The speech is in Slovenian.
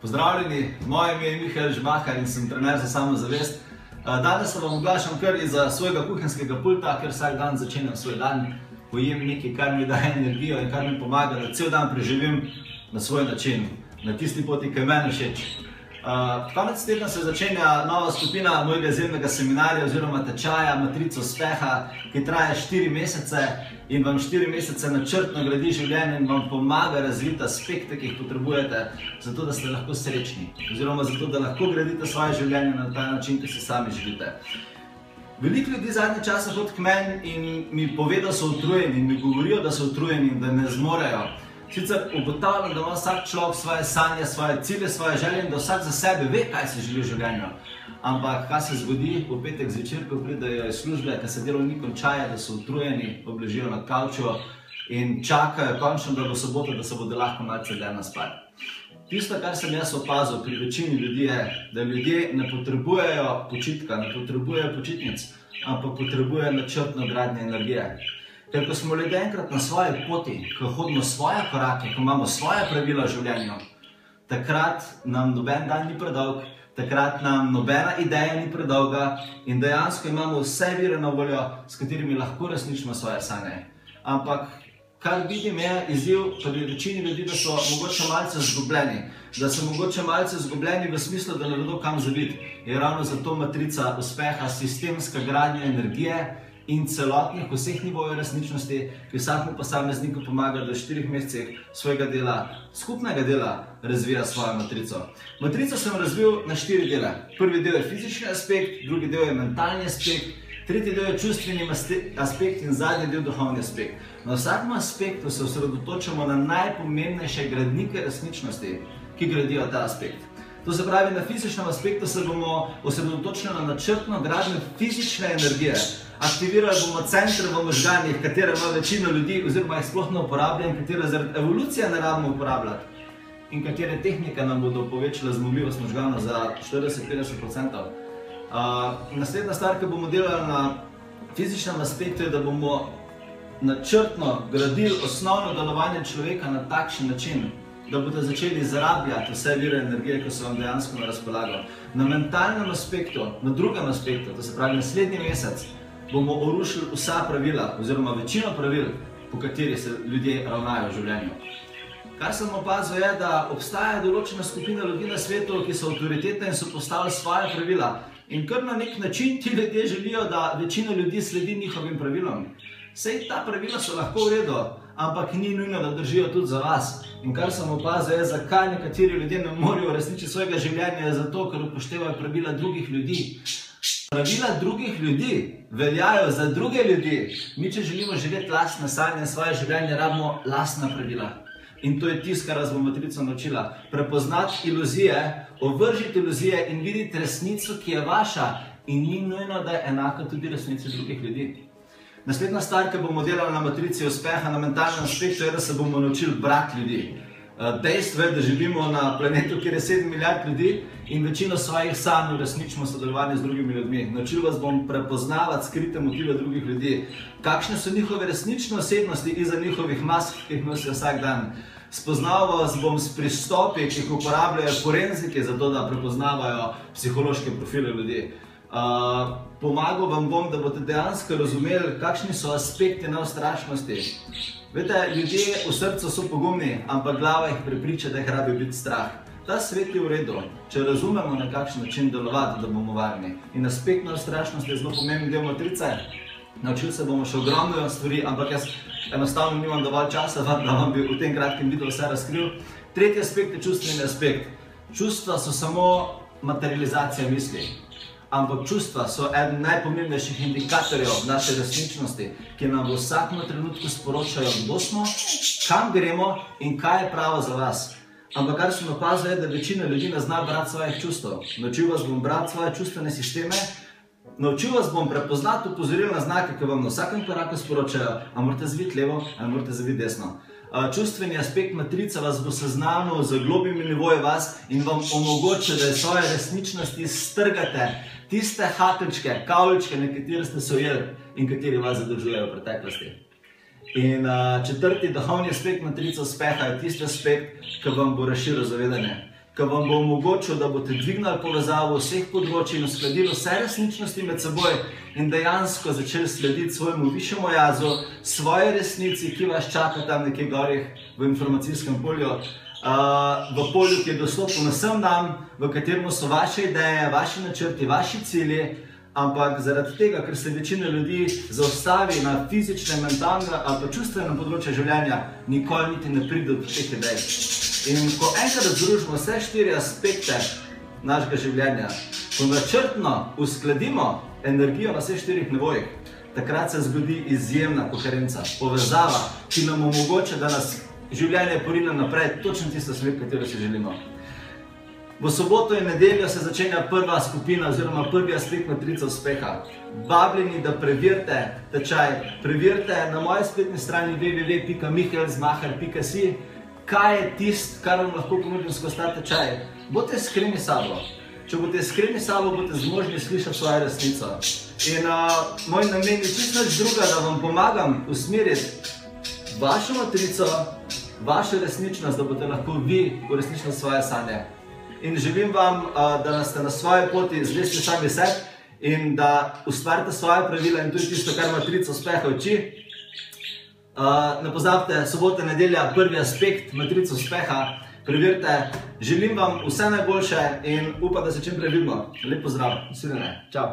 Pozdravljeni, moje ime je Mihael Žmahar in sem trener za samozavest. Danes se vam oglašam kar izza svojega kuhinjskega pulta, ker vsak dan začenjam svoj dan, pojem nekaj, kar mi daje energijo in kar mi pomaga, da cel dan preživim na svoj način, na tisti poti, ki je meni všeč. Konec tedna se začenja nova skupina mojega izjemnega seminarja oziroma tečaja Matrica uspeha, ki traja 4 mesece in vam 4 mesece načrtno gradi življenje in vam pomaga razviti aspekte, ki jih potrebujete, zato da ste lahko srečni oziroma zato da lahko gradite svoje življenje na ta način, ki si sami želite. Veliko ljudi zadnje čase hodi k meni in mi pove, da so utrujeni in mi govorijo, da so utrujeni in da ne zmorejo. Sicer ugotavljam, da ima vsak človek svoje sanje, svoje cilje, svoje želje in da vsak za sebe ve, kaj se želi v življenju. Ampak kaj se zgodi v petek zvečer, ko pridejo iz službe, ko se delovni končajo, da so utrujeni, obležijo na kavču in čakajo končno, da bo sobota, da se bodo lahko malce dlje naspali. Tisto, kar sem jaz opazil pri večini ljudi je, da ljudje ne potrebujejo počitka, ne potrebujejo počitnic, ampak potrebujejo načrtno gradnje energije. Ker ko smo ljudje enkrat na svoji poti, ko hodimo svoje korake, ko imamo svoje pravila v življenju, takrat nam noben dan ni predolg, takrat nam nobena ideja ni predolga in dejansko imamo vse vire na voljo, s katerimi lahko resnično svoje sanje. Ampak kar vidim je izziv pri večini ljudi, da so mogoče malce izgubljeni. Da so mogoče malce izgubljeni v smislu, da ne vedo kam zaviti. Je ravno zato matrica uspeha sistemska gradnja energije in celotnih vseh nivojev resničnosti, ki vsakmu posamezniku pomaga, da v 4 mesecih svojega dela, skupnega dela, razvija svojo matrico. Matrico sem razvil na 4 dele. Prvi del je fizični aspekt, drugi del je mentalni aspekt, tretji del je čustveni aspekt in zadnji del duhovni aspekt. Na vsakem aspektu se osredotočamo na najpomembnejše gradnike resničnosti, ki gradijo ta aspekt. To se pravi, na fizičnem aspektu se bomo osredotočili na načrtno gradnjo fizične energije. Aktivirali bomo centre v možganjih, katere ima večina ljudi oziroma jih sploh ne uporablja in katere zaradi evolucije ne rabimo uporabljati. In katere tehnike nam bodo povečale zmogljivost možganov za 40–50%. Naslednja stvar, ki bomo delali na fizičnem aspektu, je, da bomo načrtno gradili osnovno delovanje človeka na takšen način, da boste začeli zarabljati vse vire energije, ki so vam dejansko na razpolago. Na mentalnem aspektu, na drugem aspektu, to se pravi naslednji mesec, bomo orušili vsa pravila oziroma večino pravil, po katerih se ljudje ravnajo v življenju. Kar sem opazil je, da obstaja določena skupina ljudi na svetu, ki so avtoritetne in so postavili svoje pravila. In kar na nek način ti ljudje želijo, da večina ljudi sledi njihovim pravilom. Sej ta pravila so lahko v redu, ampak ni nujno, da držijo tudi za vas. In kar sem opazil je, zakaj nekateri ljudje ne morejo uresničiti svojega življenja, je zato, ker upoštevajo pravila drugih ljudi. Pravila drugih ljudi veljajo za druge ljudi. Mi, če želimo živeti lastne sanje in svoje življenje, rabimo lastna pravila. In to je tisto, kar vas bo matrica naučila. Prepoznati iluzije, ovržiti iluzije in videti resnico, ki je vaša in ni nujno, da je enaka tudi resnici drugih ljudi. Naslednja stvar, ki bomo delali na matrici uspeha na mentalnem aspektu, je, da se bomo naučili brati ljudi. Dejstvo je, da živimo na planetu, kjer je 7 milijard ljudi in večino svojih sanj uresničimo v sodelovanju z drugimi ljudmi. Naučil vas bom prepoznavati skrite motive drugih ljudi, kakšne so njihove resnične osebnosti iza njihovih mask, ki jih nosijo vsak dan. Spoznal vas bom s pristopi, ki jih uporabljajo forenziki, zato da prepoznavajo psihološke profile ljudi. Pomagal vam bom, da boste dejansko razumeli, kakšni so aspekti neustrašnosti. Veste, ljudje v srcu so pogumni, ampak glava jih prepriča, da jih rabi biti strah. Ta svet je v redu, če razumemo, na kakšen način delovati, da bomo varni. In aspekt neustrašnosti je zelo pomemben del matrice. Naučili se bomo še ogromno stvari, ampak jaz enostavno nimam dovolj časa, da vam bi v tem kratkem videu vse razkril. Tretji aspekt je čustveni aspekt. Čustva so samo materializacija misli. Ampak čustva so eden najpomembnejših indikatorjev naše resničnosti, ki nam v vsakem trenutku sporočajo, kdo smo, kam gremo in kaj je pravo za vas. Ampak kar sem opazil je, da večina ljudi ne zna brati svojih čustev. Naučil vas bom brati svoje čustvene sisteme, naučil vas bom prepoznati opozorilne znake, ki vam na vsakem koraku sporočajo, a morate zaviti levo, a morate zaviti desno. Čustveni aspekt matrice vas bo seznanil z globljimi nivoji vas in vam omogoča, da iz svoje resničnosti strgate tiste hakelčke, kavlčke, na katere ste se ujeli in kateri vas zadržujejo v preteklosti. In četrti duhovni aspekt matrice uspeha je tisti aspekt, ki vam bo razširil zavedanje. ki vam bo omogočil, da boste dvignili povezavo vseh področij in uskladili vse resničnosti med seboj in dejansko začeli slediti svojemu višjemu jazu, svoje resnici, ki vas čaka tam nekje gorih v informacijskem polju, v polju, ki je dostopno vsem nam, v katerem so vaše ideje, vaši načrti, vaši cilji, ampak zaradi tega, ker se večina ljudi zaustavi na fizičnem, mentalnem ali pa čustvenem področju življenja, nikoli niti ne pride do teh idej. In ko enkrat združimo vse 4 aspekte našega življenja, ko načrtno uskladimo energijo na vseh 4 nivojih, takrat se zgodi izjemna koherenca, povezava, ki nam omogoča, da nas življenje porine naprej, točno tisto smer, katero si želimo. V soboto in nedeljo se začenja prva skupina oziroma prvi aspekt matrice uspeha. Vabljeni, da preverite tečaj, preverite na moji spletni strani www.mihaelzmacher.si, kaj je tisto, kar vam lahko ponudim skozi ta tečaj. Bote iskreni s sabo. Če boste iskreni s sabo, boste zmožni slišati svojo resnico. In moj namen je čisto nič druga, da vam pomagam usmeriti vašo matrico, vašo resničnost, da boste lahko vi uresničili svoje sanje. In želim vam, da ste na svoji poti zvesti sami sebi in da ustvarite svoje pravila in to je tisto, kar matrica uspeha uči. Ne pozabite, sobota, nedelja, prvi aspekt matrice uspeha. Preverite, želim vam vse najboljše in upam, da se čim prej vidimo. Lep pozdrav, vsi ne. Čau.